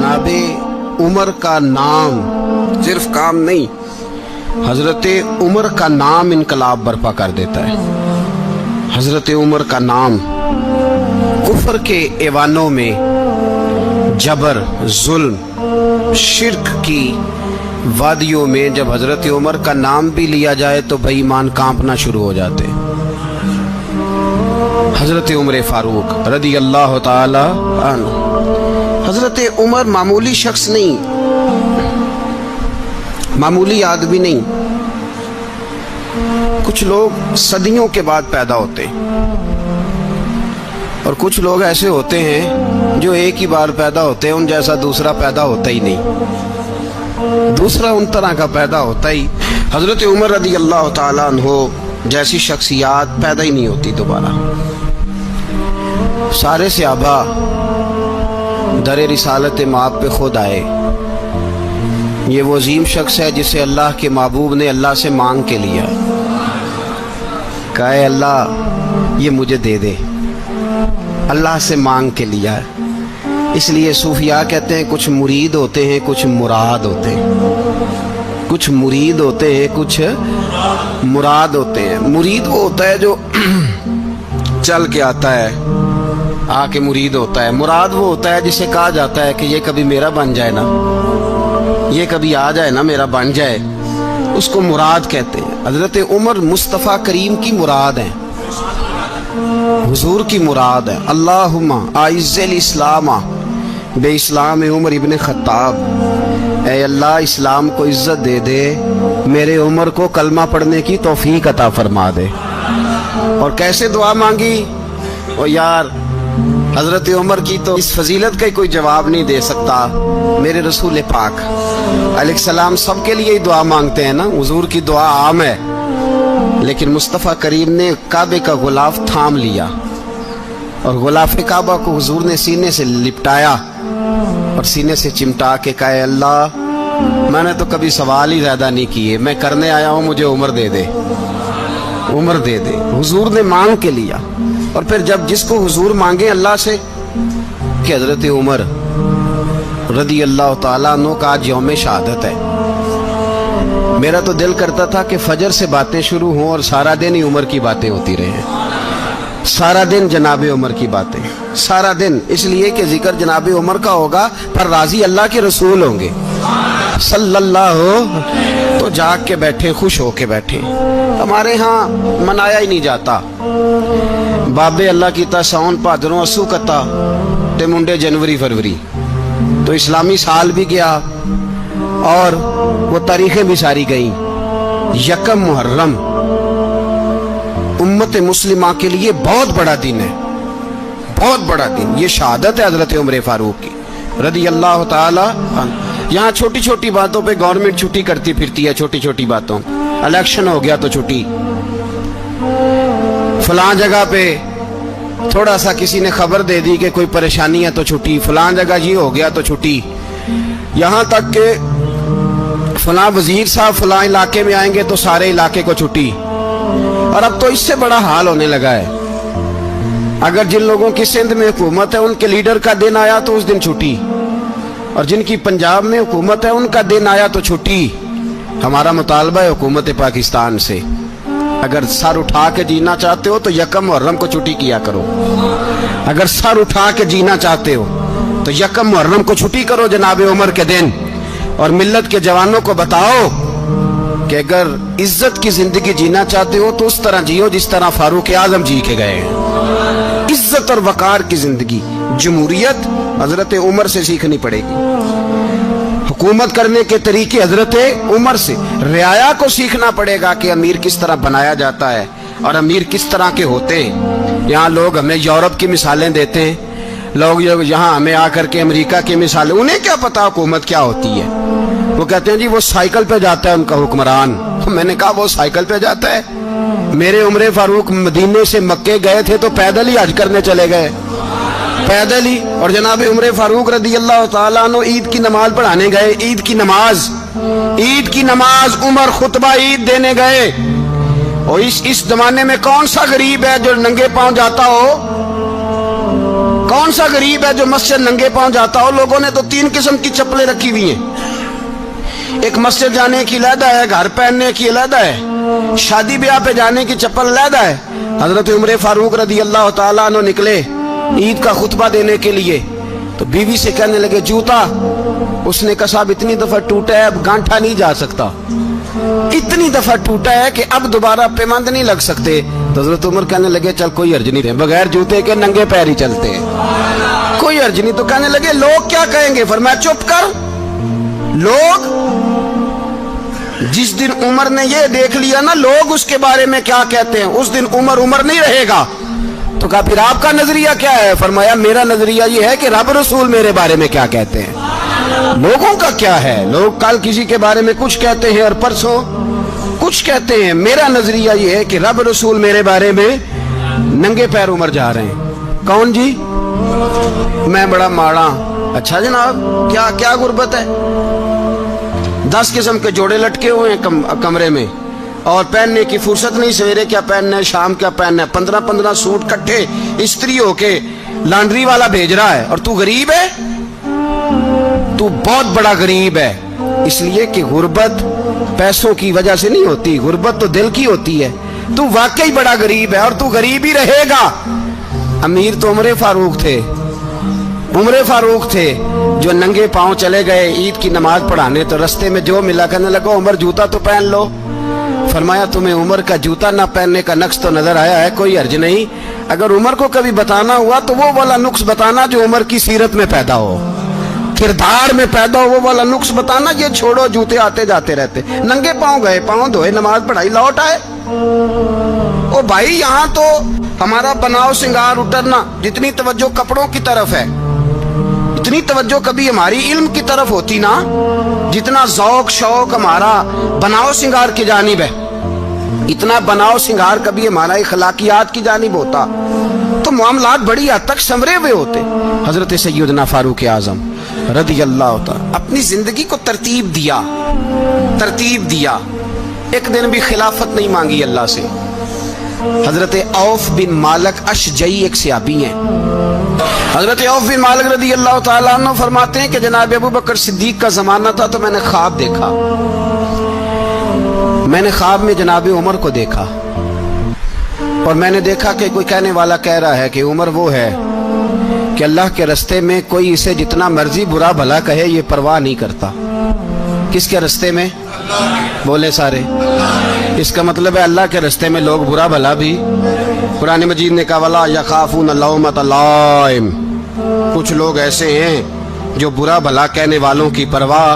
जनाब उमर का नाम सिर्फ काम नहीं, हजरत उमर का नाम इनकलाब बर्पा कर देता है। हजरत उमर का नाम कुफर के ऐवानों में, जबर, जुल्म, शिर्क की वादियों में जब हजरत उमर का नाम भी लिया जाए तो बेईमान कांपना शुरू हो जाते। हजरत उमर फारूक रदी अल्लाह ताला अन्हु। हजरत उमर मामूली शख्स नहीं, मामूली आदमी नहीं। कुछ लोग सदियों के बाद पैदा होते और कुछ लोग ऐसे होते हैं जो एक ही बार पैदा होते हैं, उन जैसा दूसरा पैदा होता ही नहीं, दूसरा उन तरह का पैदा होता ही। हजरत उमर रदी अल्लाह ताला अन्हु जैसी शख्सियात पैदा ही नहीं होती दोबारा। सारे सहाबा दर रिसालत माब पे खुद आए। ये वो अजीम शख्स है जिसे अल्लाह के महबूब ने अल्लाह से मांग के लिया, कहा अल्लाह ये मुझे दे दे, अल्लाह से मांग के लिया है। इसलिए सूफिया कहते हैं कुछ मुरीद होते हैं, कुछ मुराद होते हैं। कुछ मुरीद होते हैं, कुछ मुराद होते हैं। मुरीद वो होता है जो चल के आता है, आके मुरीद होता है। मुराद वो होता है जिसे कहा जाता है कि ये कभी मेरा बन जाए ना, ये कभी आ जाए ना, मेरा बन जाए, उसको मुराद कहते हैं। हजरत उमर मुस्तफ़ा करीम की मुराद है, हुजूर की मुराद है। अल्लाहुम्मा आइज़्ज़िल इस्लामा बे इस्लाम उमर इब्न खत्ताब। ऐ अल्लाह इस्लाम को इज्जत दे दे, मेरे उमर को कलमा पढ़ने की तौफीक अता फरमा दे। और कैसे दुआ मांगी? ओ यार, हजरत उमर की तो इस फजीलत का कोई जवाब नहीं दे सकता। मेरे रसूल पाक अलैहिस्सलाम सबके लिए ही दुआ मांगते हैं ना, हुजूर की दुआ आम है। लेकिन मुस्तफ़ा करीम ने काबे का गुलाफ थाम लिया और गुलाफ काबा को हुजूर ने सीने से लिपटाया और सीने से चिमटा के कहा अल्लाह मैंने तो कभी सवाल ही ज्यादा नहीं किए, मैं करने आया हूँ, मुझे उम्र दे दे, उम्र दे दे। हुजूर ने मांग के लिया। और फिर जब जिसको हुजूर मांगे अल्लाह से कि हजरत उमर रदी अल्लाह ताला अन्हु का आज यौम शहादत है, मेरा तो दिल करता था कि फजर से बातें शुरू हों और सारा दिन ही उमर की बातें होती रहे, सारा दिन जनाबे उमर की बातें, सारा दिन। इसलिए कि जिक्र जनाबे उमर का होगा पर राजी अल्लाह के रसूल होंगे सल्लल्लाहु, तो जाग के बैठे, खुश होके बैठे। हमारे यहाँ मनाया ही नहीं जाता। बाबे अल्लाह की सावन भादरों असू कता ते मुंडे जनवरी फरवरी, तो इस्लामी साल भी गया और वो तारीखें भी सारी गई। यकम मुहर्रम उम्मत मुस्लिमा के लिए बहुत बड़ा दिन है, बहुत बड़ा दिन। ये शहादत है हजरत उमर फारूक की रदी अल्लाह ताला। यहाँ छोटी छोटी बातों पे गवर्नमेंट छुट्टी करती फिरती है, छोटी छोटी बातों। इलेक्शन हो गया तो छुट्टी, फलां जगह पे थोड़ा सा किसी ने खबर दे दी कि कोई परेशानी है तो छुट्टी, फलां जगह ये हो गया तो छुट्टी। यहाँ तक के फलां वजीर साहब फलां इलाके में आएंगे तो सारे इलाके को छुट्टी। और अब तो इससे बड़ा हाल होने लगा है, अगर जिन लोगों की सिंध में हुकूमत है उनके लीडर का दिन आया तो उस दिन छुट्टी, और जिनकी पंजाब में हुकूमत है उनका दिन आया तो छुट्टी। हमारा मुतालबा है हुकूमत पाकिस्तान से, अगर सर उठा के जीना चाहते हो तो यकम मुहर्रम को छुट्टी किया करो। अगर सर उठा के जीना चाहते हो तो यकम मुहर्रम को छुट्टी करो जनाबे उमर के दिन। और मिल्लत के जवानों को बताओ कि अगर इज्जत की जिंदगी जीना चाहते हो तो उस तरह जियो जिस तरह फारूक आजम जी के गए हैं। इज्जत और वकार की जिंदगी, जमहूरियत हजरत उमर से सीखनी पड़ेगी। हुकूमत करने के तरीके हजरत उमर से, रियाया को सीखना पड़ेगा कि अमीर किस तरह बनाया जाता है और अमीर किस तरह के होते हैं। यहाँ लोग हमें यूरोप की मिसालें देते हैं, लोग यहाँ हमें आकर के अमेरिका की मिसालें, उन्हें क्या पता हुकूमत क्या होती है। वो कहते हैं जी वो साइकिल पे जाता है उनका हुक्मरान। मैंने कहा वो साइकिल पे जाता है? मेरे उमर फारूक मदीने से मक्के गए थे तो पैदल ही हज करने चले गए, पैदल ही। और जनाब उमर फारूक रदी अल्लाह ताला अन्हु ईद की नमाज पढ़ाने गए, ईद की नमाज उमर खुतबा ईद देने गए। और इस जमाने में कौन सा गरीब है जो नंगे पांव जाता हो? कौन सा गरीब है जो मस्जिद नंगे पांव जाता हो? लोगों ने तो 3 किस्म की चप्पलें रखी हुई हैं। एक मस्जिद जाने की अलहदा है, घर पहनने की अलहदा है, शादी ब्याह पे जाने की चप्पल अलहदा है। हजरत उमर फारूक रदी अल्लाह तआला अन्हु निकले ईद का खुतबा देने के लिए, तो बीवी से कहने लगे जूता। उसने कहा साहब इतनी दफा टूटा है अब गांठा नहीं जा सकता, इतनी दफा टूटा है कि अब दोबारा पेमंद नहीं लग सकते। तो हजरत उमर कहने लगे चल कोई हर्ज नहीं, बगैर जूते के नंगे पैर ही चलते हैं, कोई हर्ज नहीं। तो कहने लगे लोग क्या कहेंगे? फरमाया चुप कर। लोग, जिस दिन उमर ने ये देख लिया ना लोग उसके बारे में क्या कहते हैं, उस दिन उमर उमर नहीं रहेगा। तो कहा फिर आपका नजरिया क्या है? फरमाया मेरा नजरिया ये है कि रब रसूल मेरे बारे में क्या कहते हैं। लोगों का क्या है? लोग कल किसी के बारे में कुछ कहते हैं और परसों कुछ कहते हैं। मेरा नजरिया ये है कि रब रसूल मेरे बारे में नंगे पैर उमर जा रहे हैं। कौन जी? मैं बड़ा माड़ा। अच्छा जनाब, क्या क्या गुर्बत है? 10 किस्म के जोड़े लटके हुए हैं कमरे में और पहनने की फुर्सत नहीं। सवेरे क्या पहनना है, शाम क्या पहनना है, 15-15 सूट कट्ठे इस्त्री होके लॉन्ड्री वाला भेज रहा है और तू गरीब है। तू बहुत बड़ा गरीब है, इसलिए कि गुर्बत पैसों की वजह से नहीं होती, गुर्बत तो दिल की होती है। तू वाकई बड़ा गरीब है और तू गरीब ही रहेगा। अमीर तो उमर फारूक थे, उमर फारूक थे जो नंगे पांव चले गए ईद की नमाज पढ़ाने। तो रास्ते में जो मिला कहने लगा उमर जूता तो पहन लो। फरमाया तुम्हें उमर का जूता ना पहनने का नक्श तो नजर आया है, कोई हर्ज नहीं। अगर उमर को कभी बताना हुआ तो वो वाला नुक्स बताना जो उमर की सीरत में पैदा हो, किरदार में पैदा हो, वो वाला नुक्स बताना। ये छोड़ो जूते आते जाते रहते। नंगे पांव गए, पांव धोए, नमाज पढ़ाई, लौट आए। ओ भाई यहाँ तो हमारा बनाव सिंगार उतरना, जितनी तवज्जो कपड़ों की तरफ है इतनी तवज्जो कभी हमारी इल्म की तरफ होती ना, जितना जौक शौक हमारा बनाव सिंगार की जानिब है, इतना बनाव सिंगार कभी हमारा इखलाकियात की जानिब होता तो मामलात बड़ी हद तक संवरे हुए होते। हजरत सैयदना फारूक आजम रदी अल्लाह तआला अपनी जिंदगी को तरतीब दिया। एक दिन भी खिलाफत नहीं मांगी अल्लाह से। हजरत औफ बिन मालिक अशजई एक सहाबी हैं। हजरत औफ बिन मालिक रदी अल्लाह तआला अन्हु फरमाते हैं कि जनाब अबू बकर सिद्दीक का जमाना था तो मैंने ख्वाब देखा। मैंने ख्वाब में जनाब उमर को देखा और मैंने देखा कि कोई कहने वाला कह रहा है कि उमर वो है कि अल्लाह के रास्ते में कोई इसे जितना मर्जी बुरा भला कहे ये परवाह नहीं करता। किसके रास्ते में? बोले सारे। इसका मतलब है अल्लाह के रास्ते में लोग बुरा भला भी। कुरान मजीद ने कहा वला यखाफून लौमत लाइम, कुछ लोग ऐसे हैं जो बुरा भला कहने वालों की परवाह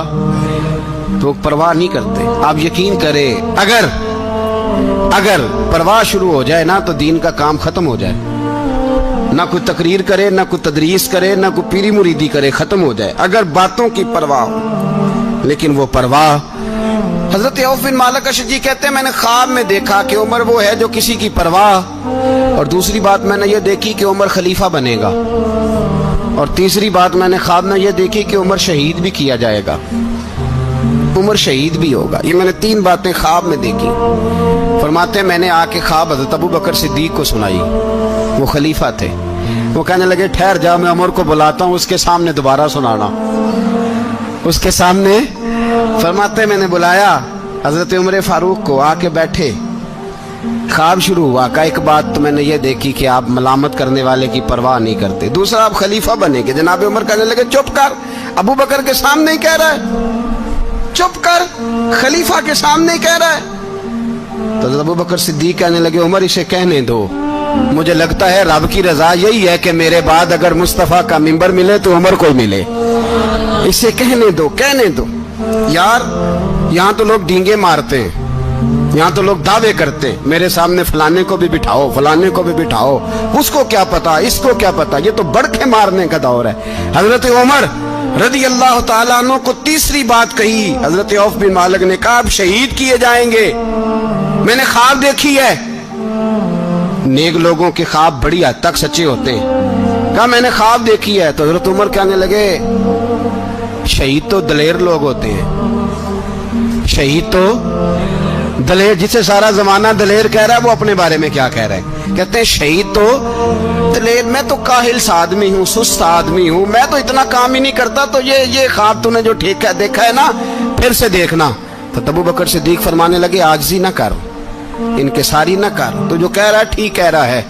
नहीं करते। आप यकीन करें अगर परवाह शुरू हो जाए ना तो दीन का काम खत्म हो जाए। ना कोई तकरीर करे, ना कोई तदरीस करे, ना कोई पीरी मुरीदी करे, खत्म हो जाए अगर बातों की परवाह हो। लेकिन वो परवाह, हजरत औफ बिन मालिक अशजी कहते हैं मैंने ख्वाब में देखा कि उमर वो है जो किसी की परवाह, और दूसरी बात मैंने ये देखी कि उमर खलीफा बनेगा, और तीसरी बात मैंने ख्वाब में ये देखी कि उमर शहीद भी किया जाएगा, उमर शहीद भी होगा। ये मैंने 3 बातें ख्वाब में देखी। फरमाते मैंने आके ख्वाब हजरत अबू बकर सिद्दीक को सुनाई, वो खलीफा थे। वो कहने लगे ठहर जा, मैं उमर को बुलाता हूँ, उसके सामने दोबारा सुनाना। उसके सामने फरमाते मैंने बुलाया हजरत उमर फारूक को, आके बैठे। ख्वाब शुरू हुआ का एक बात तो मैंने ये देखी कि आप मलामत करने वाले की परवाह नहीं करते। दूसरा आप खलीफा बने के। जनाब उमर कहने लगे चुप कर, अबू बकर के सामने ही कह रहा है, चुप कर, खलीफा के सामने ही कह रहा है। तो अबू बकर सिद्दीक कहने लगे उमर इसे कहने दो, मुझे लगता है रब की रजा यही है कि मेरे बाद अगर मुस्तफा का मिंबर मिले तो उमर को मिले, इसे कहने दो, कहने दो। यार यहाँ तो लोग डींगे मारते हैं, यहाँ तो लोग दावे करते हैं, मेरे सामने फलाने को भी बिठाओ, फलाने को भी बिठाओ, उसको क्या पता, इसको क्या पता, ये तो बड़के मारने का दौर है। हजरत उमर रदी अल्लाह तआला अन्हु को तीसरी बात कही। हजरत औफ बिन मालिक ने कहा आप शहीद किए जाएंगे, मैंने ख्वाब देखी है। नेक लोगों के ख्वाब बड़ी हद तक सच्चे होते हैं। कहा मैंने ख्वाब देखी है। तो हजरत उमर कहने लगे शहीद तो दलेर लोग होते हैं, शहीद तो दलेर, जिसे सारा जमाना दलेर कह रहा है वो अपने बारे में क्या कह रहे हैं? कहते हैं शहीद तो बतले, मैं तो काहिल आदमी हूँ, सुस्त आदमी हूँ, मैं तो इतना काम ही नहीं करता, तो ये ख्वाब तूने जो ठीक है देखा है ना, फिर से देखना। तो अबू बकर सिद्दीक फरमाने लगे, आजिज़ी ना कर, इनकिसारी ना कर, तो जो कह रहा है ठीक कह रहा है,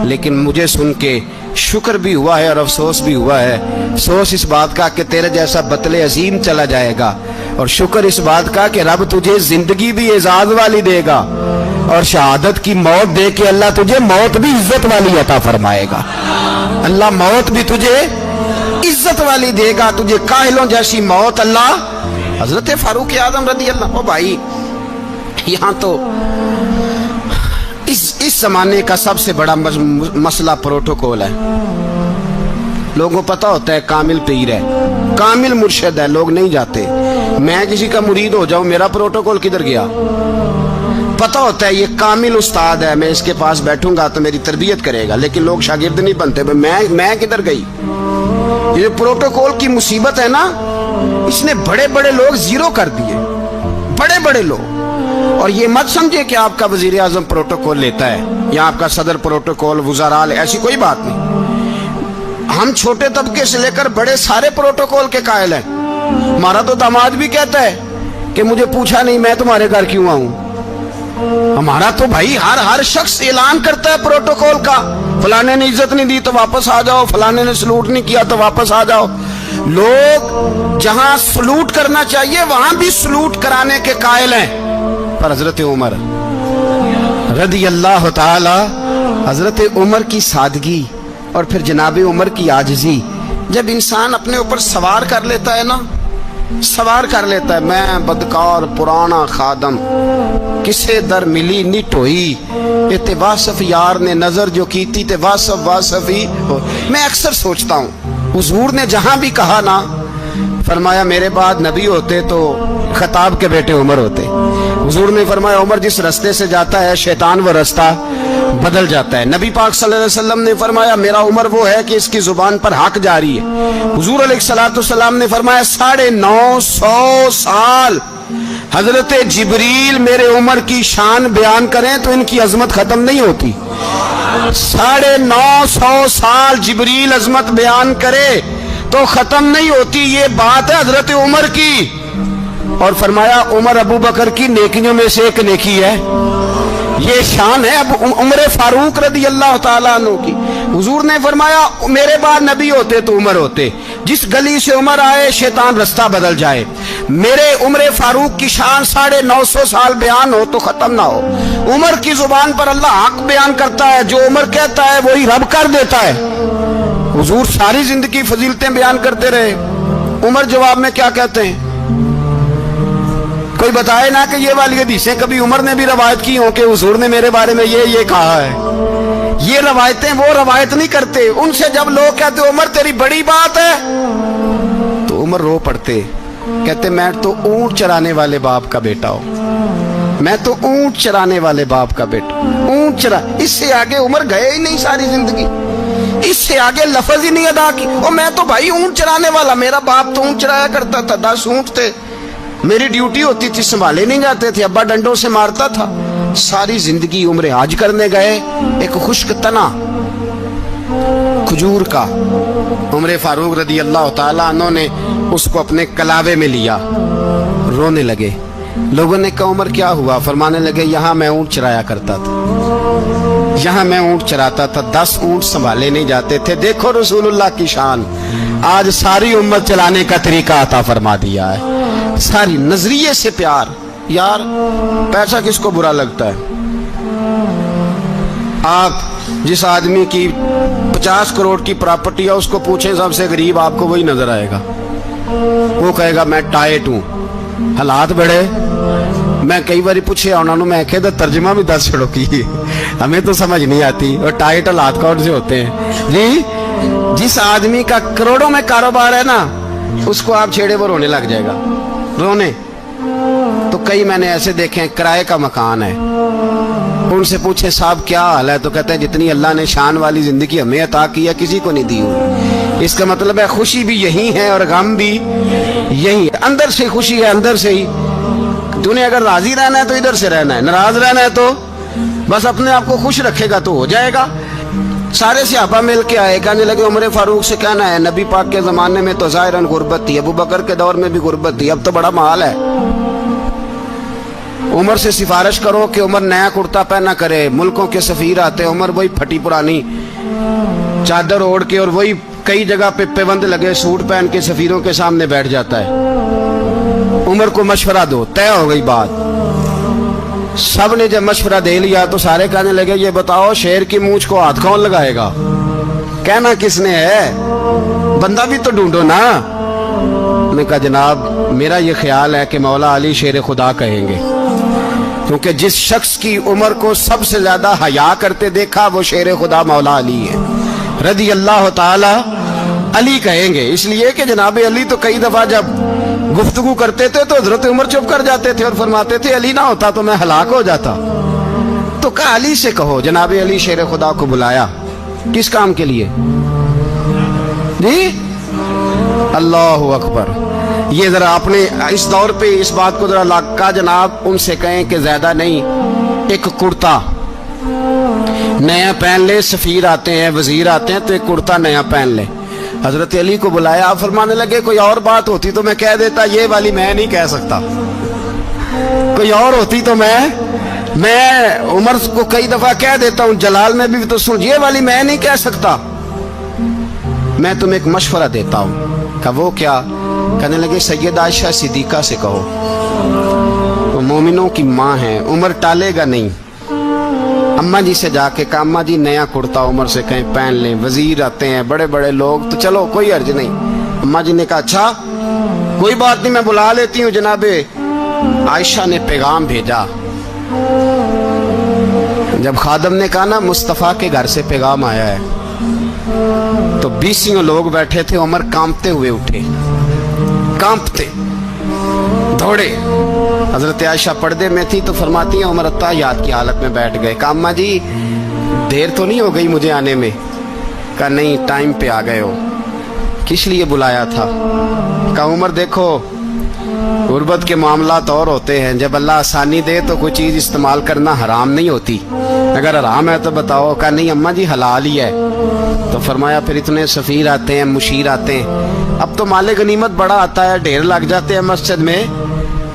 लेकिन मुझे सुन के शुक्र भी हुआ है और अफसोस भी हुआ है। अफसोस इस बात का कि तेरे जैसा बतले अजीम चला जाएगा, और शुक्र इस बात का कि रब तुझे जिंदगी भी एजाज वाली देगा, और शहादत की मौत दे के अल्लाह तुझे मौत भी इज्जत वाली अता फरमाएगा। अल्लाह मौत भी तुझे इज्जत वाली देगा, तुझे काहिलों जैसी मौत अल्लाह। हजरत फारूक आजम रदी अल्लाह, ओ भाई यहाँ तो इस जमाने का सबसे बड़ा मसला प्रोटोकॉल है। लोगों को पता होता है कामिल पीर है, कामिल मुर्शिद है, लोग नहीं जाते। मैं किसी का मुरीद हो जाऊं, मेरा प्रोटोकॉल किधर गया? पता होता है ये कामिल उस्ताद है, मैं इसके पास बैठूंगा तो मेरी तरबियत करेगा, लेकिन लोग शागिर्द नहीं बनते। मैं किधर गई? ये प्रोटोकॉल की मुसीबत है ना, इसने बड़े बड़े लोग जीरो कर दिए, बड़े बड़े लोग। और ये मत समझे कि आपका वजीर आजम प्रोटोकॉल लेता है या आपका सदर प्रोटोकॉल, वुज़ारा, ऐसी कोई बात नहीं। हम छोटे तबके से लेकर बड़े सारे प्रोटोकॉल के कायल हैं। हमारा तो दामाद भी कहता है कि मुझे पूछा नहीं, मैं तुम्हारे घर क्यों आऊं। हमारा तो भाई हर शख्स ऐलान करता है प्रोटोकॉल का, फलाने ने इज्जत नहीं दी तो वापस आ जाओ, फलाने ने सलूट नहीं किया तो वापस आ जाओ। लोग जहां सलूट करना चाहिए वहां भी सलूट कराने के कायल हैं। पर हजरत उमर रदी अल्लाह ताला, हजरत उमर की सादगी और फिर जनाब उमर की आजिज़ी, जब इंसान अपने ऊपर सवार कर लेता है ना, सवार कर लेता है, मैं बदकार पुराना खादम किसे दर मिली निट होई, इते वासफ यार ने नजर जो की थी ते वासफ ही हो। मैं अक्सर सोचता हूँ, हुजूर ने जहां भी कहा ना, फरमाया मेरे बाद नबी होते तो खताब के बेटे उमर होते। हुजूर ने फरमाया उमर जिस रास्ते से जाता है शैतान वो रास्ता बदल जाता है। नबी पाक सल्लल्लाहु अलैहि वसल्लम ने फरमाया मेरा उमर वो है कि इसकी जुबान पर हक जारी है। हुजूर अलैहिस्सलाम ने फरमाया 950 साल हजरत जिब्रील मेरे उमर की शान बयान करें तो इनकी अजमत खत्म नहीं होती। 950 साल जिब्रील अजमत बयान करे तो खत्म नहीं होती। ये बात है हजरत उमर की। और फरमाया उमर अबू बकर की नेकियों में से एक नेकी है, ये शान है अब उमर फारूक रदी अल्लाह ताला अन्हु की। हुजूर ने फरमाया मेरे बाद नबी होते तो उमर होते, जिस गली से उमर आए शैतान रास्ता बदल जाए। मेरे उमर फारूक की शान 950 साल बयान हो तो खत्म ना हो। उमर की जुबान पर अल्लाह हक बयान करता है, जो उमर कहता है वही रब कर देता है। हुजूर सारी जिंदगी फजीलतें बयान करते रहे, उमर जवाब में क्या कहते हैं? कोई बताए ना कि ये वाली हदीसें कभी उमर ने भी रवायत की हो कि हुजूर ने मेरे बारे में ये कहा है। ये रवायतें वो रवायत नहीं करते। उनसे जब लोग कहते उमर तेरी बड़ी बात है तो उमर रो पड़ते, कहते मैं तो ऊंट चराने वाले बाप का बेटा हूं, मैं तो ऊंट चराने वाले बाप का बेटा, ऊंट चरा। इससे आगे उमर गए ही नहीं सारी जिंदगी, इससे आगे लफ्ज ही नहीं अदा की। और मैं तो भाई ऊंट चराने वाला, मेरा बाप तो ऊंट चराया करता था, 10 ऊंट थे, मेरी ड्यूटी होती थी, संभाले नहीं जाते थे, अब्बा डंडों से मारता था। सारी जिंदगी उम्र हज करने गए, एक खुश्क तना खजूर का उमर फारूक रदी अल्लाह ताला अन्हु ने उसको अपने कलावे में लिया, रोने लगे। लोगों ने कहा उमर क्या हुआ? फरमाने लगे यहाँ मैं ऊंट चराया करता था, यहाँ मैं ऊंट चराता था, 10 ऊंट संभाले नहीं जाते थे। देखो रसूलुल्लाह की शान, आज सारी उम्मत चलाने का तरीका अता फरमा दिया है। सारी नजरिए से प्यार। यार पैसा किसको बुरा लगता है? आप जिस आदमी की 50 करोड़ की प्रॉपर्टी है उसको पूछे सबसे गरीब, आपको वही नजर आएगा। वो कहेगा मैं टाइट हूं, हालात बड़े। मैं कई बार पूछे उन्होंने, मैं कह तर्जमा भी 10 छड़ो की, हमें तो समझ नहीं आती। और टाइट हालात कौन से होते हैं जी? जिस आदमी का करोड़ों में कारोबार है ना, उसको आप छेड़े वो रोने लग जाएगा, रोने। तो कई मैंने ऐसे देखे हैं किराए का मकान है, उनसे पूछे साहब क्या हाल है, तो कहते हैं जितनी अल्लाह ने शान वाली जिंदगी हमें अता की है किसी को नहीं दी हुई। इसका मतलब है खुशी भी यही है और गम भी यही है। अंदर से खुशी है, अंदर से ही। तूने अगर राजी रहना है तो इधर से रहना है, नाराज रहना है तो बस अपने आप को खुश रखेगा तो हो जाएगा। सारे सहाबा मिल के आए, कहने लगे उमर फारूक से कहना है नबी पाक के जमाने में तो ज़ाहिरन गुर्बत थी, अबू बकर के दौर में भी गुर्बत थी, अब तो बड़ा माल है। उमर से सिफारिश करो कि उमर नया कुर्ता पहना करे। मुल्कों के सफीर आते हैं, उमर वही फटी पुरानी चादर ओढ़ के और वही कई जगह पे पेबंद लगे सूट पहन के सफीरों के सामने बैठ जाता है। उमर को मशवरा दो, तय हो गई बात। सब ने जब मशवरा दे लिया तो सारे कहने लगे ये बताओ शेर की मूंछ को हाथ कौन लगाएगा, कहना किसने है, बंदा भी तो ढूंढो ना। उन्होंने कहा जनाब मेरा ये ख्याल है कि मौला अली शेर खुदा कहेंगे, क्योंकि जिस शख्स की उमर को सबसे ज्यादा हया करते देखा वो शेर खुदा मौला अली है, रदी अल्लाह ताला अली कहेंगे। इसलिए कि जनाब अली तो कई दफा जब गुफ्तगू करते थे तो हजरत उमर चुप कर जाते थे और फरमाते थे अली ना होता तो मैं हलाक हो जाता। तो कहा अली से कहो। जनाब अली शेर खुदा को बुलाया, किस काम के लिए जी? अल्लाह अकबर। ये जरा अपने इस दौर पे इस बात को जरा लाका जनाब उनसे कहें कि ज्यादा नहीं, एक कुर्ता नया पहन ले, सफीर आते हैं वजीर आते हैं तो एक कुर्ता नया पहन ले। हजरत अली को बुलाया, आप फरमाने लगे कोई और बात होती तो मैं कह देता, ये वाली मैं नहीं कह सकता। कोई और होती तो मैं उमर को कई दफा कह देता हूं, जलाल में भी तो सुन, ये वाली मैं नहीं कह सकता। मैं तुम्हें एक मशवरा देता हूं। कहा वो क्या? कहने लगे सैयद आयशा सिद्दीका से कहो, वो मोमिनों की माँ है, उमर टालेगा नहीं। अम्मा जी से जाके कहा अम्मा जी नया कुर्ता उमर से कहीं पहन लें, वजीर आते हैं बड़े बड़े लोग तो चलो कोई अर्ज नहीं। अम्मा जी ने कहा अच्छा कोई बात नहीं मैं बुला लेती हूँ। जनाबे आयशा ने पैगाम भेजा। जब खादम ने कहा ना मुस्तफ़ा के घर से पैगाम आया है, तो 20 लोग बैठे थे। उमर कांपते हुए उठे, कांपते दौड़े। हजरत आयशा पर्दे में थी तो फरमाती हैं उमर अत्ताहियात की हालत में बैठ गए। कहा अम्मा जी देर तो नहीं हो गई मुझे आने में? कहा नहीं टाइम पे आ गए हो। किस लिए बुलाया था? कहा उमर देखो गुर्बत के मामलात और होते हैं, जब अल्लाह आसानी दे तो कोई चीज इस्तेमाल करना हराम नहीं होती, अगर हराम है तो बताओ। कहा नहीं अम्मा जी हलाल ही है। तो फरमाया फिर इतने सफीर आते हैं मुशीर आते हैं, अब तो माले गनीमत बड़ा आता है, ढेर लग जाते हैं मस्जिद में,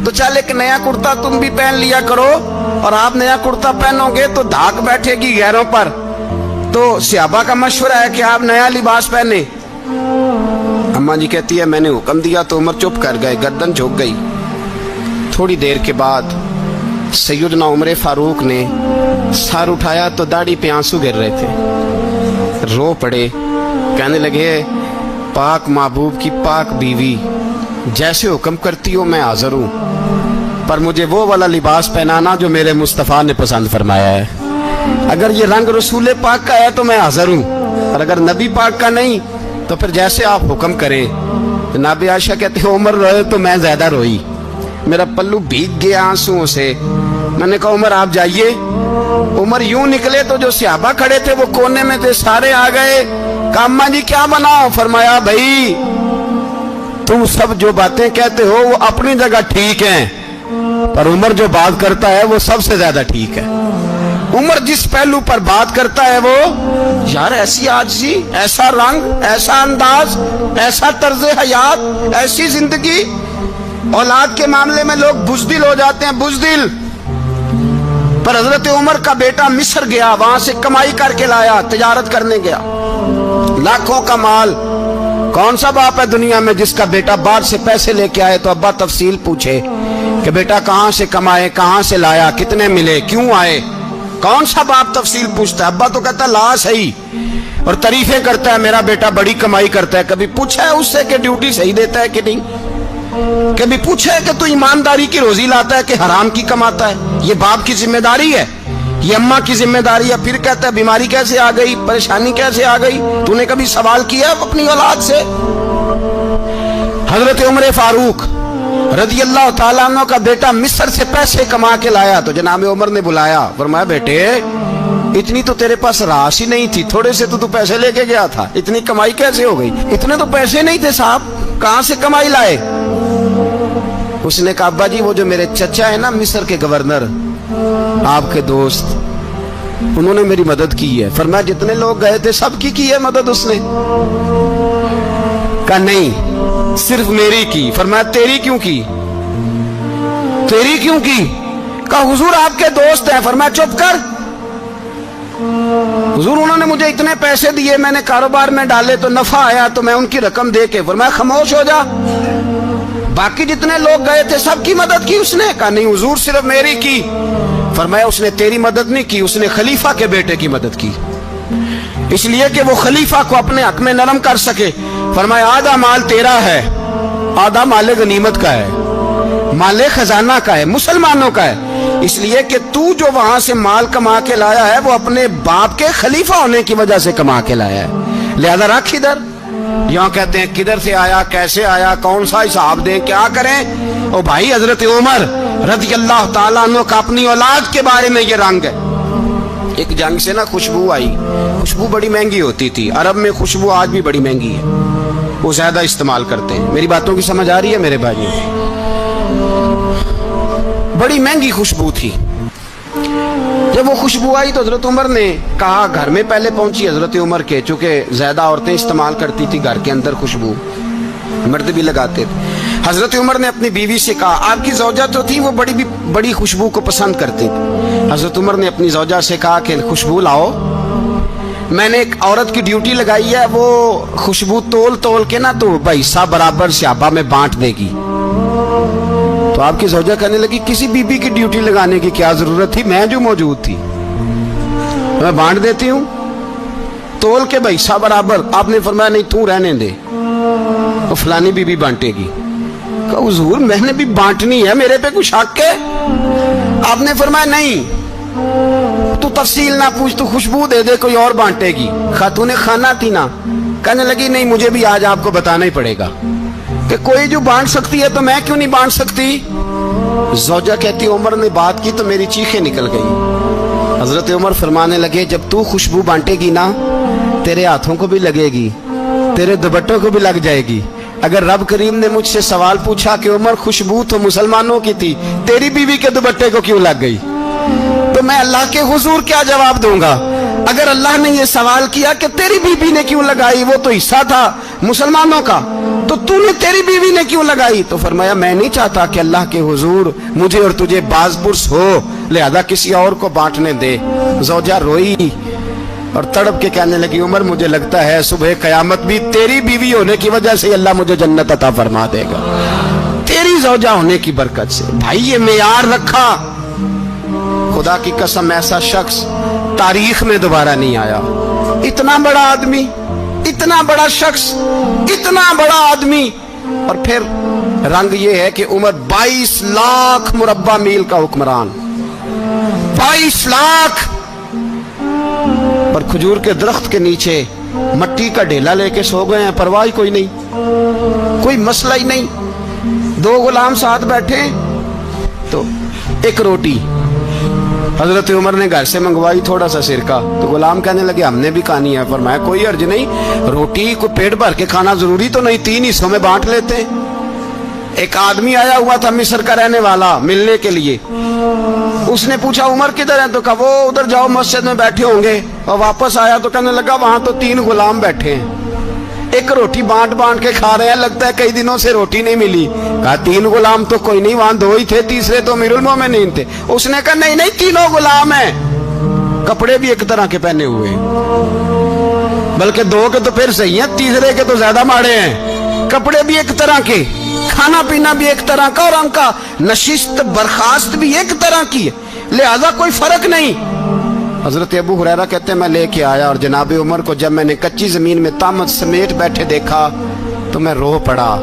तो चल एक नया कुर्ता तुम भी पहन लिया करो, और आप नया कुर्ता पहनोगे तो धाक बैठेगी गैरों पर। तो सहाबा का मशवरा है कि आप नया लिबास पहने। अम्मा जी कहती है मैंने हुक्म दिया तो उमर चुप कर गए, गर्दन झुक गई। थोड़ी देर के बाद सैयदना उमर फारूक ने सर उठाया तो दाढ़ी पे आंसू गिर रहे थे, रो पड़े। कहने लगे पाक महबूब की पाक बीवी, जैसे हुक्म करती हो मैं हाजिर हूं, पर मुझे वो वाला लिबास पहनाना जो मेरे मुस्तफ़ा ने पसंद फरमाया है। अगर ये रंग रसूल पाक का है तो मैं हाजिर हूं, और अगर नबी पाक का नहीं तो फिर जैसे आप हुक्म करें। जनाब आयशा कहते हो उमर रोए तो मैं ज्यादा रोई, मेरा पल्लू भीग गया आंसुओं से। मैंने कहा उमर आप जाइए। उमर यूं निकले तो जो सहाबा खड़े थे वो कोने में थे, सारे आ गए। कहा अम्मा जी क्या बनाओ? फरमाया भाई तुम सब जो बातें कहते हो वो अपनी जगह ठीक हैं, पर उमर जो बात करता है वो सबसे ज्यादा ठीक है। उमर जिस पहलू पर बात करता है वो, यार ऐसी आजिज़ी, ऐसा रंग, ऐसा अंदाज, ऐसा तर्ज हयात, ऐसी जिंदगी। औलाद के मामले में लोग बुज़दिल हो जाते हैं, बुज़दिल। पर हजरत उमर का बेटा मिस्र गया, वहां से कमाई करके लाया, तिजारत करने गया, लाखों का माल। कौन सा बाप है दुनिया में जिसका बेटा बाहर से पैसे लेके आए तो अब्बा तफसील पूछे कि बेटा कहां से कमाए, कहां से लाया, कितने मिले, क्यों आए? कौन सा बाप तफसील पूछता है? अब्बा तो कहता ला सही, और तारीफें करता है मेरा बेटा बड़ी कमाई करता है। कभी पूछा है उससे कि ड्यूटी सही देता है कि नहीं? कभी पूछा है कि तू ईमानदारी की रोजी लाता है कि हराम की कमाता है? ये बाप की जिम्मेदारी है, ये अम्मा की जिम्मेदारी है। फिर कहता है बीमारी कैसे आ गई, परेशानी कैसे आ गई? तूने कभी सवाल किया अपनी औलाद से? हजरत उमर फारूक रज़ी अल्लाह ताला अन्हु का बेटा मिस्र से पैसे कमा के लाया तो जनाब उमर ने बुलाया, फरमाया बेटे इतनी तो तेरे पास राशि नहीं थी, थोड़े से तो तू पैसे लेके गया था, इतनी कमाई कैसे हो गई? इतने तो पैसे नहीं थे साहब, कहां से कमाई लाए? उसने कहा अब्बा जी वो जो मेरे चचा है ना मिस्र के गवर्नर, आपके दोस्त, उन्होंने मेरी मदद की है। फरमाया जितने लोग गए थे सबकी की है मदद उसने? कहा नहीं, सिर्फ मेरी की। फरमाया तेरी क्यों की? तेरी क्यों की? कहा हुजूर आपके दोस्त हैं। फरमाया चुप कर। हुजूर उन्होंने मुझे इतने पैसे दिए, मैंने कारोबार में डाले तो नफा आया तो मैं उनकी रकम दे के। फरमाया खामोश हो जा, बाकी जितने लोग गए थे सबकी मदद की उसने? कहा नहीं हुजूर सिर्फ मेरी की। फरमाया उसने तेरी मदद नहीं की, उसने खलीफा के बेटे की मदद की, इसलिए कि वो खलीफा को अपने हक में नरम कर सके। फरमाया आधा माल तेरा है, आधा माले गनीमत का है, माले खजाना का है, मुसलमानों का है, इसलिए कि तू जो वहां से माल कमा के लाया है वो अपने बाप के खलीफा होने की वजह से कमा के लाया है, लिहाजा रख इधर। यहाँ कहते हैं किधर से आया, कैसे आया, कौन सा हिसाब दें, क्या करें? ओ भाई हजरत उमर रज़ी अल्लाह ताला अन्हु का अपनी औलाद के बारे में ये रंग है। एक जंग से ना खुशबू आई, खुशबू बड़ी महंगी होती थी, अरब में खुशबू आज भी बड़ी महंगी है, वो ज्यादा इस्तेमाल करते हैं। मेरी बातों की समझ आ रही है मेरे भाइयों? बड़ी महंगी खुशबू थी। जब वो खुशबू आई तो हजरत उमर ने कहा, घर में पहले पहुंची हजरत उमर के, चूंकि ज्यादा औरतें इस्तेमाल करती थी घर के अंदर खुशबू, मर्द भी लगाते थे। हजरत उमर ने अपनी बीवी से कहा, आपकी ज़ौजा जो थी वो बड़ी खुशबू को पसंद करती थी। हजरत उमर ने अपनी ज़ौजा से कहा कि खुशबू लाओ, मैंने एक औरत की ड्यूटी लगाई है, वो खुशबू तोल तोल के ना तो हिस्सा बराबर स्याबा में बांट देगी। तो आपकी ज़ौजा कहने लगी किसी बीबी की ड्यूटी लगाने की क्या जरूरत थी, मैं जो मौजूद थी मैं बांट देती हूँ तोल के हिस्सा बराबर। आपने फरमाया नहीं तू रहने दे, तो फलानी बीबी बांटेगी। कहा हुजूर मैंने भी बांटनी है, मेरे पे कुछ शक है? आपने फरमाया नहीं, तू तफसील ना पूछ, तू खुशबू दे दे, कोई और बांटेगी। खातूने खाना थी ना, कहने लगी नहीं मुझे भी आज आपको बताना ही पड़ेगा कि कोई जो बांट सकती है तो मैं क्यों नहीं बांट सकती? ज़ौजा कहती उमर ने बात की तो मेरी चीखें निकल गई। हजरत उमर फरमाने लगे जब तू खुशबू बांटेगी ना तेरे हाथों को भी लगेगी, तेरे दुपट्टों को भी लग जाएगी। अगर रब करीम ने मुझसे सवाल पूछा कि उमर खुशबू तो मुसलमानों की थी, तेरी बीवी के दुपट्टे को क्यों लग गई, तो मैं अल्लाह के हुजूर क्या जवाब दूंगा? अगर अल्लाह ने यह सवाल किया कि तेरी बीवी ने क्यों लगाई, वो तो हिस्सा था मुसलमानों का, तो तूने तेरी बीवी ने क्यों लगाई? तो फरमाया मैं नहीं चाहता कि अल्लाह के हुजूर मुझे और तुझे बाज़पुरस हो, लिहाजा किसी और को बांटने दे। ज़ौजा रोई और तड़प के कहने लगी उमर मुझे लगता है सुबह कयामत भी तेरी बीवी होने की वजह से अल्लाह मुझे जन्नत अता फरमा देगा, तेरी ज़ौजा होने की बरकत से। भाई ये मेयार रखा, खुदा की कसम ऐसा शख्स तारीख में दोबारा नहीं आया। इतना बड़ा आदमी, इतना बड़ा शख्स, इतना बड़ा आदमी, और फिर रंग ये है कि उमर 22 लाख मुरब्बा मील का हुक्मरान, 22 लाख, पर खजूर के दरख्त के नीचे मट्टी का ढेला लेके सो गए हैं, परवाह ही कोई नहीं, कोई मसला ही नहीं। 2 गुलाम साथ बैठे तो एक रोटी हजरत उमर ने घर से मंगवाई, थोड़ा सा सिरका, तो गुलाम कहने लगे हमने भी खानी है। फरमाया कोई अर्ज नहीं, रोटी को पेट भर के खाना जरूरी तो नहीं, 3 हिस्सों में बांट लेते। एक आदमी आया हुआ था मिस्र का रहने वाला मिलने के लिए, उसने पूछा उमर किधर है, तो कहा वो उधर जाओ मस्जिद में बैठे होंगे, और वापस आया तो कहने लगा वहां तो 3 गुलाम बैठे हैं, एक रोटी बांट बांट के खा रहे हैं, लगता है कई दिनों से रोटी नहीं मिली। कहा 3 गुलाम तो कोई नहीं, वहां 2 ही थे, तीसरे तो अमीरुल मोमिनीन थे। उसने कहा नहीं नहीं 3 गुलाम हैं, कपड़े भी एक तरह के पहने हुए, बल्कि 2 के तो फिर सही है, तीसरे के तो ज्यादा माड़े हैं। कपड़े भी एक तरह के, खाना पीना भी एक तरह का, और उनका नशिस्त बर्खास्त भी एक तरह की है, लिहाजा कोई फर्क नहीं। हजरत अबू हुरैरा कहते हैं मैं लेके आया, और जनाब उमर को जब मैंने कच्ची जमीन में तामत समेट बैठे देखा तो मैं रो पड़ा।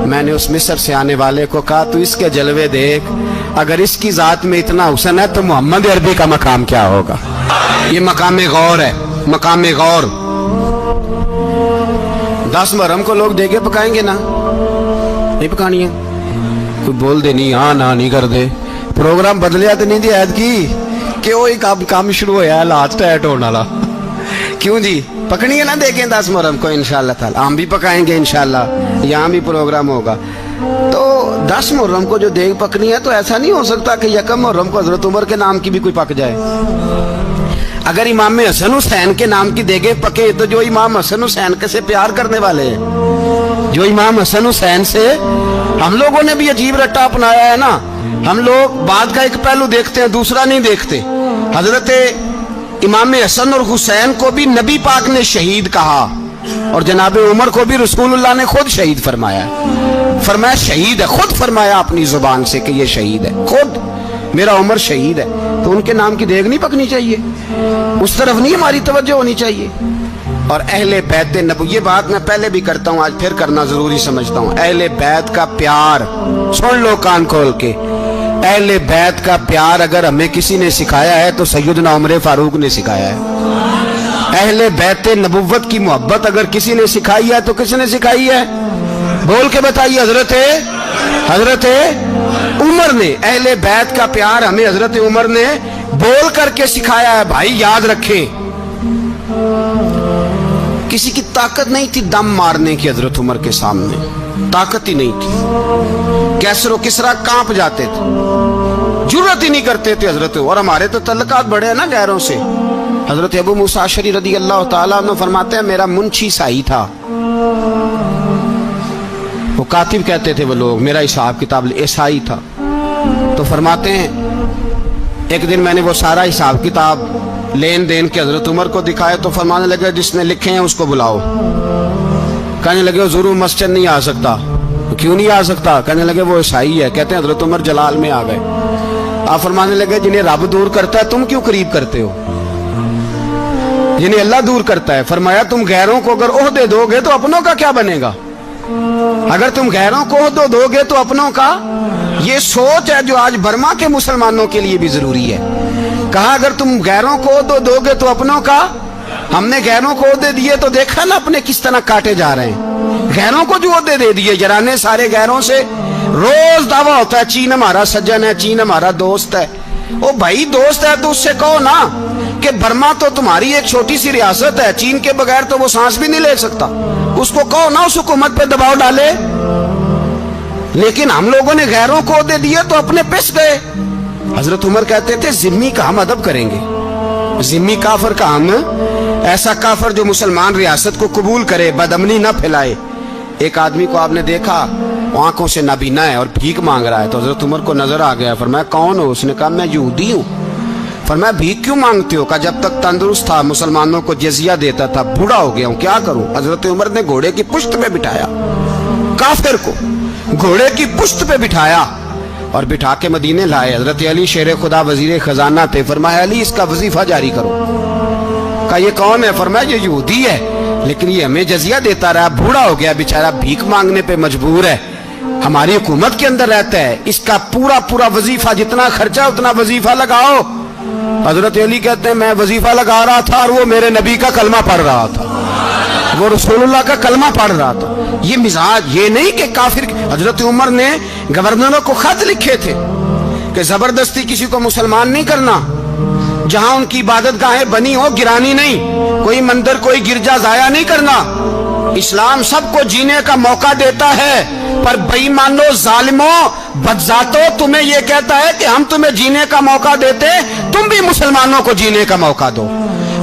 मैंने उस मिस्र से आने वाले को कहा तू इसके जलवे देख, अगर इसकी जात में इतना हुस्न है तो मोहम्मद अरबी का मकाम क्या होगा। ये मकाम गौर है, मकाम गौर। 10 मुहर्रम को लोग देगे पकाएंगे ना, नहीं पकानी है, कोई बोल दे नहीं, हाँ ना नहीं कर दे, प्रोग्राम बदलिया तो नहीं दिया की कि वो ही काम शुरू होया लास्ट टाइट होने वाला, क्यों जी पकड़ी है ना, देखें 10 मुहर्रम को इंशाल्लाह ताला, हम भी पकाएंगे इंशाल्लाह, यहाँ भी प्रोग्राम होगा। तो 10 मुहर्रम को जो देग पकनी है तो ऐसा नहीं हो सकता कि 1 मुहर्रम को हजरत उमर के नाम की भी कोई पक जाए। अगर इमाम हसन हुसैन के नाम की देगे पके तो जो इमाम हसन हुसैन के से प्यार करने वाले हैं, जो इमाम हसन हुसैन से, हम लोगों ने भी अजीब रट्टा अपनाया है ना। हम लोग बात का एक पहलू देखते हैं, दूसरा नहीं देखते। हजरत इमाम हसन और हुसैन को भी नबी पाक ने शहीद कहा और जनाब उमर को भी रसूलुल्लाह ने खुद शहीद फरमाया। फरमाया शहीद है, खुद फरमाया अपनी जुबान से कि ये शहीद है, खुद मेरा उमर शहीद है। तो उनके नाम की देग नहीं पकनी चाहिए, उस तरफ नहीं हमारी तवज्जो होनी चाहिए। और अहले बैत नबी, ये बात मैं पहले भी करता हूँ, आज फिर करना जरूरी समझता हूँ। अहले बैत का प्यार, सुन लो कान खोल के, अहले बैत का प्यार अगर हमें किसी ने सिखाया है तो सैयदना उमर फारूक ने सिखाया है। अहले बैत नबुव्वत की मोहब्बत अगर किसी ने सिखाई है तो किसने सिखाई है? बोल के बताइए। हजरत उमर ने। अहले बैत का प्यार हमें हजरत उमर ने बोल करके सिखाया है। भाई याद रखें, किसी की ताकत नहीं थी दम मारने की हजरत उमर के सामने, ताकत ही नहीं थी। कैसरो किसरा कांप जाते थे, जुर्रत ही नहीं करते थे हजरत। और हमारे तो तल्लकात बड़े हैं ना गैरों से। हजरत अबू मूसा अशअरी रदी अल्लाह ताला अन्हु फरमाते हैं, मेरा मुंशी साई था, वो कातिब कहते थे वो लोग, मेरा हिसाब किताब ईसाई था। तो फरमाते हैं एक दिन मैंने वो सारा हिसाब किताब लेन देन के हजरत उमर को दिखाया तो फरमाने लगे जिसने लिखे हैं उसको बुलाओ। कहने लगे हुजूर मस्जिद नहीं आ सकता। क्यों नहीं आ सकता? कहने लगे वो ईसाई है। कहते हैं हजरत उमर जलाल में आ गए। आप फरमाने लगे जिन्हें रब दूर करता है तुम क्यों करीब करते हो? जिन्हें अल्लाह दूर करता है। फरमाया तुम गैरों को अगर ओहदे दोगे तो अपनों का क्या बनेगा? अगर तुम गैरों को ओहदे दोगे तो अपनों का। ये सोच है जो आज बर्मा के मुसलमानों के लिए भी जरूरी है। कहा अगर तुम गैरों को ओहदे दोगे तो अपनों का। हमने गैरों को ओहदे दिए तो देखा ना अपने किस तरह काटे जा रहे हैं। गैरों को जो ओहदे दे दिए जराने सारे गैरों से। रोज दावा होता है चीन हमारा सज्जन है, चीन हमारा दोस्त है। ओ भाई दोस्त है तो उससे कहो ना कि बर्मा तो तुम्हारी एक छोटी सी रियासत है, चीन के बगैर तो वो सांस भी नहीं ले सकता। उसको कहो ना उस हुकूमत पे दबाव डाले। लेकिन हम लोगों ने गैरों को दे दिए तो अपने पिस गए। हजरत उमर कहते थे जिम्मी का हम अदब करेंगे, जिम्मी काफर का हम, ऐसा काफर जो मुसलमान रियासत को कबूल करे, बदअमनी न फैलाए। एक आदमी को आपने देखा आंखों से नाबीना है और भीख मांग रहा है, तो हजरत उमर को नजर आ गया। फरमाया कौन हो? उसने कहा मैं यहूदी हूँ। फरमाया भीख क्यों मांगते हो? कहा जब तक तंदुरुस्त था मुसलमानों को जजिया देता था, बूढ़ा हो गया हूँ क्या करूं? हजरत उमर ने घोड़े की पुश्त पे बिठाया, काफिर को घोड़े की पुश्त पे बिठाया और बिठा के मदीने लाए। हजरत अली शेर खुदा वजीर खजाना थे। फरमाया अली इसका वजीफा जारी करो। कहा ये कौन है? फरमाया ये यहूदी है लेकिन ये हमें जजिया देता रहा, बूढ़ा हो गया बेचारा, भीख मांगने पे मजबूर है, हमारी हुकूमत के अंदर रहता है, इसका पूरा पूरा वजीफा जितना खर्चा उतना वजीफा लगाओ। हजरत अली कहते हैं मैं वजीफा लगा रहा था और वो मेरे नबी का कलमा पढ़ रहा था, वो रसूलुल्लाह का कलमा पढ़ रहा था। ये मिजाज, ये नहीं कि काफिर। हजरत उमर ने गवर्नरों को खत लिखे थे कि जबरदस्ती किसी को मुसलमान नहीं करना, जहां उनकी इबादत गाहें बनी हो गिरानी नहीं, कोई मंदिर कोई गिरजा जाया नहीं करना। इस्लाम सबको जीने का मौका देता है, पर बेईमानो जालिमों बदजातो तुम्हें यह कहता है कि हम तुम्हें जीने का मौका देते, तुम भी मुसलमानों को जीने का मौका दो।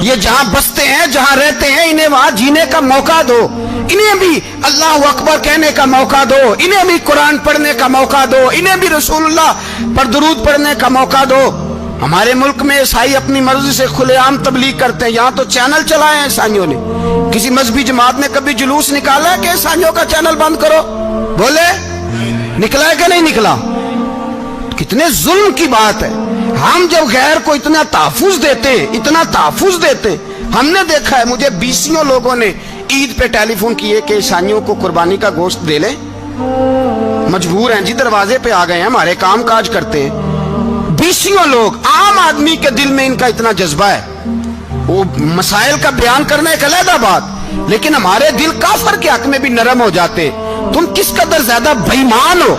ये जहां बसते हैं जहां रहते हैं इन्हें वहां जीने का मौका दो, इन्हें भी अल्लाह अकबर कहने का मौका दो, इन्हें भी कुरान पढ़ने का मौका दो, इन्हें भी रसूलुल्लाह पर दुरूद पढ़ने का मौका दो। हमारे मुल्क में ईसाई अपनी मर्जी से खुलेआम तबलीग करते हैं। यहाँ तो चैनल चलाए हैं ईसाइयों ने। किसी मजहबी जमात ने कभी जुलूस निकाला है कि ईसाइयों का चैनल बंद करो? बोले निकला है कि नहीं निकला? कितने जुल्म की बात है। हम जब गैर को इतना तहफुज देते हैं, इतना तहफुज देते हैं। हमने देखा है, मुझे 20 लोगों ने ईद पे टेलीफोन किए कि ईसाइयों को कुर्बानी का गोश्त दे लें, मजबूर हैं जी, दरवाजे पे आ गए हैं, हमारे काम काज करते हैं। 20 लोग, आम आदमी के दिल में इनका इतना जज्बा है, वो मसाइल का बयान करना एक अलग बात, लेकिन हमारे दिल काफर के हक में भी नरम हो जाते। तुम किस कदर ज्यादा बेईमान हो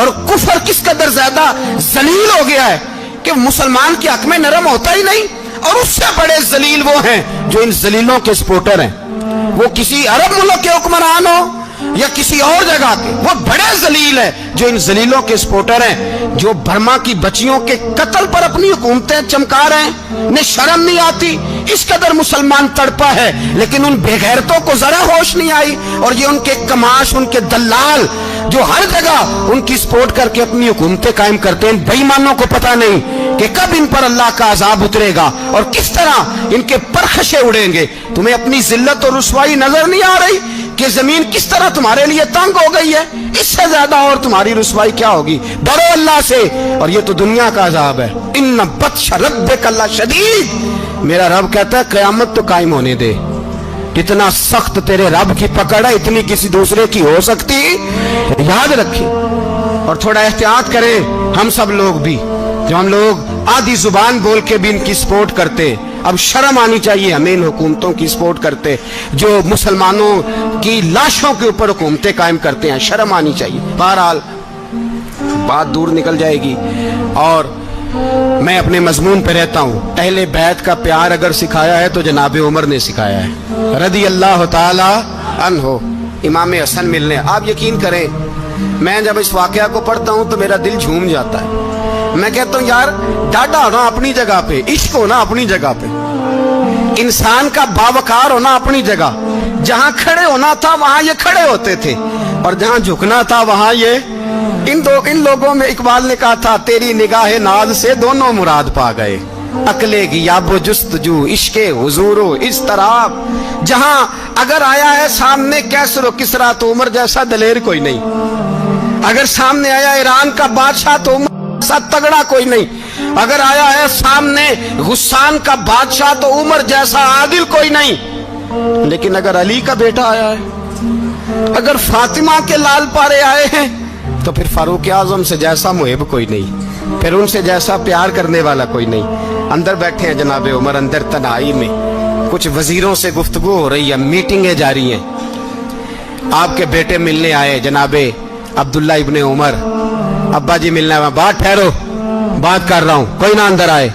और कुफर किस कदर ज्यादा जलील हो गया है कि मुसलमान के हक में नरम होता ही नहीं। और उससे बड़े जलील वो हैं जो इन जलीलों के सपोर्टर हैं, वो किसी अरब मुल्क के हुक्मरान हो या किसी और जगह के, वो बड़े जलील है जो इन जलीलों के सपोर्टर हैं, जो बर्मा की बच्चियों के कत्ल पर अपनी हुकूमतें चमका रहे हैं। ने शर्म नहीं आती, इस कदर मुसलमान तड़पा है, लेकिन उन बेगैरतों को जरा होश नहीं आई। और ये उनके कमाश, उनके दलाल जो हर जगह उनकी सपोर्ट करके अपनी हुकूमतें कायम करते हैं, बेईमानों को पता नहीं कि कब इन पर अल्लाह का अजाब उतरेगा और किस तरह इनके परखशे उड़ेंगे। तुम्हें अपनी जिल्लत और रुसवाई नजर नहीं आ रही कि जमीन किस तरह तुम्हारे लिए तंग हो गई है? इससे ज्यादा और तुम्हारी रुसवाई क्या होगी? डरो अल्लाह से, और ये तो दुनिया का अजाब है। इन्न बत्श रब्बिक लशदीद, मेरा रब कहता है कयामत तो कायम होने दे। इतना सख्त तेरे रब की पकड़ है, इतनी किसी दूसरे की हो सकती? याद रखें और थोड़ा एहतियात करें हम सब लोग भी, जो हम लोग आधी जुबान बोल के भी इनकी सपोर्ट करते। अब शर्म आनी चाहिए हमें इन हुकूमतों की सपोर्ट करते जो मुसलमानों की लाशों के ऊपर हुकूमतें कायम करते हैं। शर्म आनी चाहिए। बहरहाल बात दूर निकल जाएगी और मैं अपने मजमून पे रहता हूँ। अहले बैत का प्यार अगर सिखाया है तो जनाब उमर ने सिखाया है रदी अल्लाह ताला अन्हो। इमाम हसन मिलने, आप यकीन करें मैं जब इस वाकया को पढ़ता हूँ तो मेरा दिल झूम जाता है। मैं कहता हूँ यार, डाटा होना अपनी जगह पे, इश्क होना अपनी जगह पे, इंसान का बावकार होना अपनी जगह। जहां खड़े होना था वहां ये खड़े होते थे, और जहां झुकना था वहां ये इन लोगों में इकबाल ने कहा था, तेरी निगाह नाज से दोनों मुराद पा गए। अकले गियाबो जुस्तजू इश्के हुजूरो इस तरह, जहां अगर आया है सामने कैसरो किसरा तो उमर जैसा दलेर कोई नहीं। अगर सामने आया ईरान का बादशाह तो उमर जैसा तगड़ा कोई नहीं। अगर आया है सामने गुस्सान का बादशाह तो उमर जैसा आदिल कोई नहीं। लेकिन अगर अली का बेटा आया है, अगर फातिमा के लाल पारे आए हैं, तो फिर फारूक आजम से जैसा मुहिब कोई नहीं, फिर उनसे जैसा प्यार करने वाला कोई नहीं। अंदर बैठे हैं जनाब उमर, अंदर तन्हाई में कुछ वजीरों से गुफ्तगू हो रही है, मीटिंगें जारी हैं। आपके बेटे मिलने आए जनाबे अब्दुल्ला इब्ने उमर, अब्बा जी मिलने आए। बात ठहरो, बात कर रहा हूं, कोई ना अंदर आए।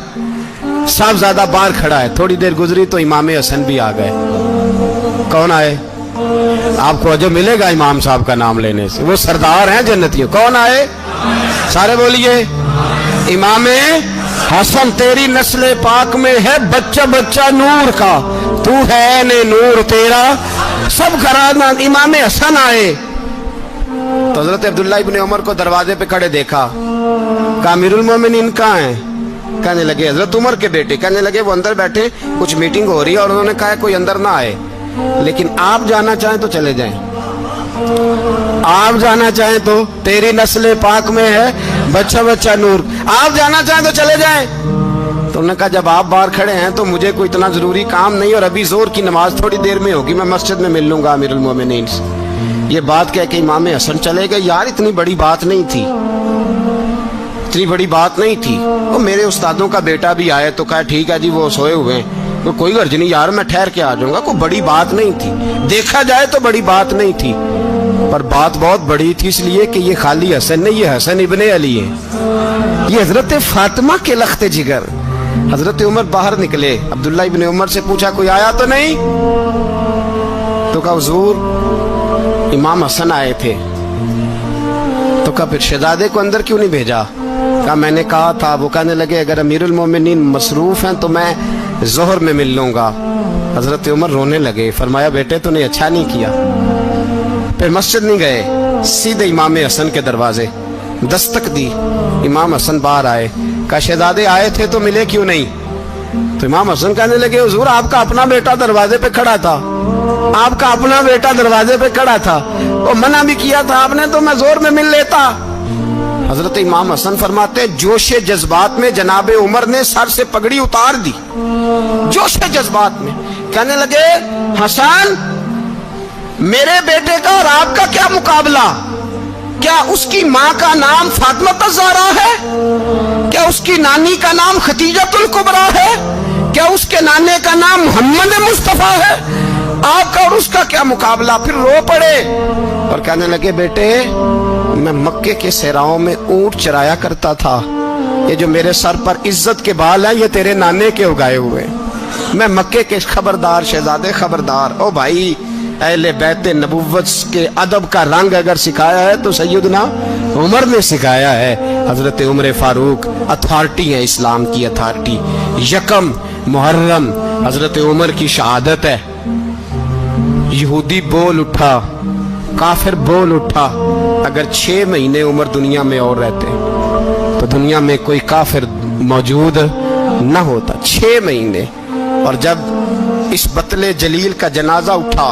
साहबजादा बाहर खड़ा है। थोड़ी देर गुजरी तो इमाम हसन भी आ गए। कौन आए? आपको जो मिलेगा इमाम साहब का नाम लेने से, वो सरदार हैं जन्नतियों। कौन आए? सारे बोलिए। इमाम हसन, तेरी नस्ल पाक में है बच्चा बच्चा नूर का, तू है ने नूर तेरा सब घराना। इमाम हसन आए तो हजरत अब्दुल्ला इब्ने उमर को दरवाजे पे खड़े देखा। कहा अमीरुल मोमिनीन कहाँ हैं? कहने लगे हजरत उमर के बेटे। कहने लगे वो अंदर बैठे, कुछ मीटिंग हो रही है और उन्होंने कहा कोई अंदर ना आए, लेकिन आप जाना चाहें तो चले जाएं। आप जाना चाहें तो, तेरी नस्ल पाक में है बच्चा बच्चा नूर, आप जाना चाहें तो चले जाएं। तो उन्होंने कहा जब आप बाहर खड़े हैं तो मुझे कोई इतना जरूरी काम नहीं, और अभी जोर की नमाज थोड़ी देर में होगी, मैं मस्जिद में मिल लूंगा अमीरुल मोमिनीन से। ये बात कह के इमाम हसन चले गए। यार इतनी बड़ी बात नहीं थी, इतनी बड़ी बात नहीं थी। वो मेरे उस्तादों का बेटा भी आए तो कहा ठीक है जी वो सोए हुए हैं, तो कोई गर्ज नहीं यार, मैं ठहर के आ जाऊंगा, कोई बड़ी बात नहीं थी। देखा जाए तो बड़ी बात नहीं थी, पर बात बहुत बड़ी थी, इसलिए कि ये खाली हसन नहीं, ये हसन इब्ने अली है, ये हजरत फातिमा के लख्ते जिगर। हजरत उमर बाहर निकले, अब्दुल्ला इब्ने उमर से पूछा कोई आया तो नहीं? तो कहा हुजूर इमाम हसन आए थे। तो कहा फिर शहजादे को अंदर क्यों नहीं भेजा? कहा मैंने कहा था। वो कहने लगे अगर अमीरुल मोमिनीन मसरूफ हैं तो मैं जोहर में मिल लूंगा। हजरत उमर रोने लगे। फरमाया बेटे तूने अच्छा नहीं किया। फिर मस्जिद नहीं गए, सीधे इमाम हसन के दरवाजे दस्तक दी। इमाम हसन बाहर आए। कहा शहजादे आए थे तो मिले क्यों नहीं? तो इमाम हसन कहने लगे हुजूर आपका अपना बेटा दरवाजे पे खड़ा था, आपका अपना बेटा दरवाजे पे खड़ा था, और मना भी किया था आपने, तो मैं जोर में मिल लेता। हजरत इमाम हसन फरमाते जोशे जज्बात में जनाब उमर ने सर से पगड़ी उतार दी, जोशे जज्बात में। कहने लगे हसन मेरे बेटे का और आपका क्या मुकाबला? क्या उसकी माँ का नाम फातिमा ज़हरा है? क्या उसकी नानी का नाम खतीजतुल कुबरा है? क्या उसके नाने का नाम मोहम्मद मुस्तफा है? आपका और उसका क्या मुकाबला? फिर रो पड़े और कहने लगे बेटे मैं मक्के के सहराओं में ऊंट चराया करता था, ये जो मेरे सर पर इज्जत के बाल हैं ये तेरे नाने के उगाए हुए। मैं मक्के के खबरदार शहजादे खबरदार। ओ भाई अहले बैत नबुव्वत के अदब का रंग अगर सिखाया है तो सैयदना उमर ने सिखाया है। हजरत उमर फारूक अथॉरिटी है, इस्लाम की अथॉरिटी। यकम मुहर्रम हजरत उमर की शहादत है। यहूदी बोल उठा, काफिर बोल उठा। अगर 6 महीने उमर दुनिया में और रहते तो दुनिया में कोई काफिर मौजूद न होता। 6 महीने। और जब इस बतले जलील का जनाजा उठा,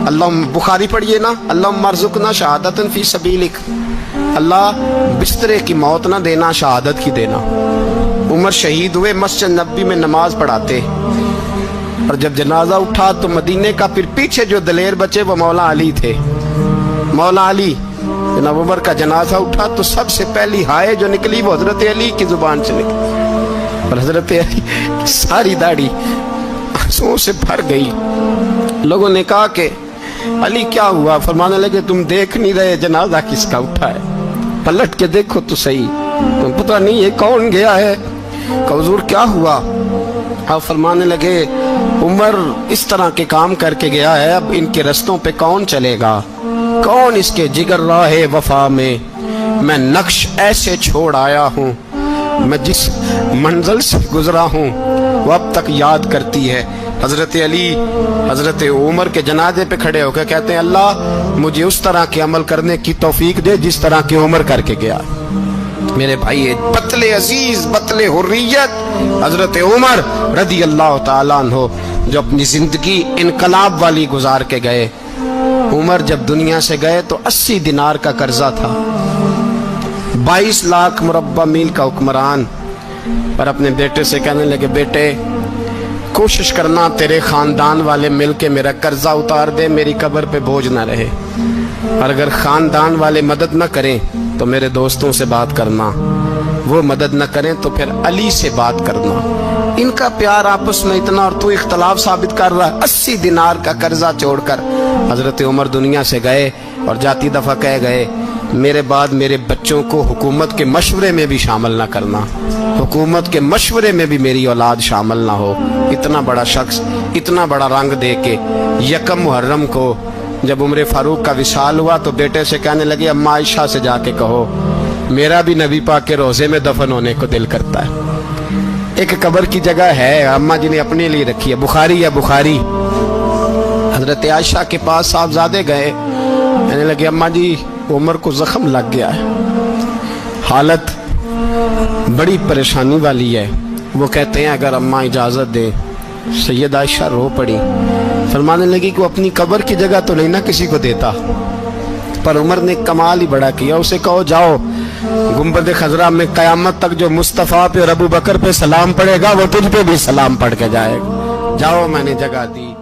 अल्लाह, बुखारी पढ़िए ना, अल्लाह मरजुकना शहादतन फी सबीलिक, अल्लाह बिस्तरे की मौत ना देना, शहादत की देना। उमर शहीद हुए, मस्जिद नबी में नमाज पढ़ाते। और जब जनाजा उठा तो मदीने का फिर पीछे जो दलेर बचे वो मौला अली थे। मौला अली, जनाब उमर का जनाजा उठा तो सबसे पहली हाय जो निकली वो हजरत अली की जुबान से निकली। और हजरत अली की सारी दाढ़ी आंसुओं से भर गई। लोगों ने कहा कि अली क्या हुआ? फरमाने लगे तुम देख नहीं रहे जनाजा किसका उठा है? पलट के देखो तो सही, तुम पता नहीं ये कौन गया है? हुजूर क्या हुआ? आप फरमाने लगे उमर इस तरह के काम करके गया है, अब इनके रस्तों पे कौन चलेगा? कौन इसके जिगर राहे वफा में मैं नक्श ऐसे छोड़ आया हूँ, मैं जिस मंजिल से गुजरा हूँ वो अब तक याद करती है। हजरत अली हजरत उमर के जनाजे पे खड़े होकर कहते हैं अल्लाह मुझे उस तरह के अमल करने की तौफीक दे जिस तरह की उमर करके गया। मेरे भाई, बतले अजीज, बतले हुर्रियत हजरत उमर रदी अल्लाह ताला अन्हो, जो अपनी जिंदगी इनकलाब वाली गुजार के गए। उमर जब दुनिया से गए तो 80 दिनार का कर्जा था। 22 लाख मुरब्बा मील का हुक्मरान। पर अपने बेटे से कहने लगे बेटे कोशिश करना तेरे खानदान वाले मिलके मेरा कर्जा उतार दे, मेरी कब्र पे बोझ ना रहे। और अगर खानदान वाले मदद न करें तो मेरे दोस्तों से बात करना, वो मदद न करें तो फिर अली से बात करना। इनका प्यार आपस में इतना और तू इख्तलाफ साबित कर रहा है। 80 दिनार का कर्जा छोड़कर हजरत उमर दुनिया से गए और जाती दफा कह गए मेरे बाद मेरे बच्चों को हुकूमत के मशवरे में भी शामिल ना करना, हुकूमत के मशवरे में भी मेरी औलाद शामिल ना हो। इतना बड़ा शख्स इतना बड़ा रंग दे के यकम मुहर्रम को जब उमर फारूक का विशाल हुआ तो बेटे से कहने लगे अम्मा आयशा से जाके कहो मेरा भी नबी पाक के रोजे में दफन होने को दिल करता है। एक कब्र की जगह है अम्मा जी ने अपने लिए रखी है, बुखारी है बुखारी। हजरत आयशा के पास साहबजादे गए, कहने लगे अम्मा जी उमर को जख्म लग गया है, हालत बड़ी परेशानी वाली है। वो कहते हैं अगर अम्मा इजाजत दे। सैयद आयशा रो पड़ी, फरमाने लगी कि वो अपनी कब्र की जगह तो नहीं ना किसी को देता। पर उमर ने कमाल ही बड़ा किया, उसे कहो जाओ गुंबद खजरा में कयामत तक जो मुस्तफ़ा पे और अबू बकर पे सलाम पड़ेगा वो तुझ पे भी सलाम पढ़ के जाएगा, जाओ मैंने जगह दी।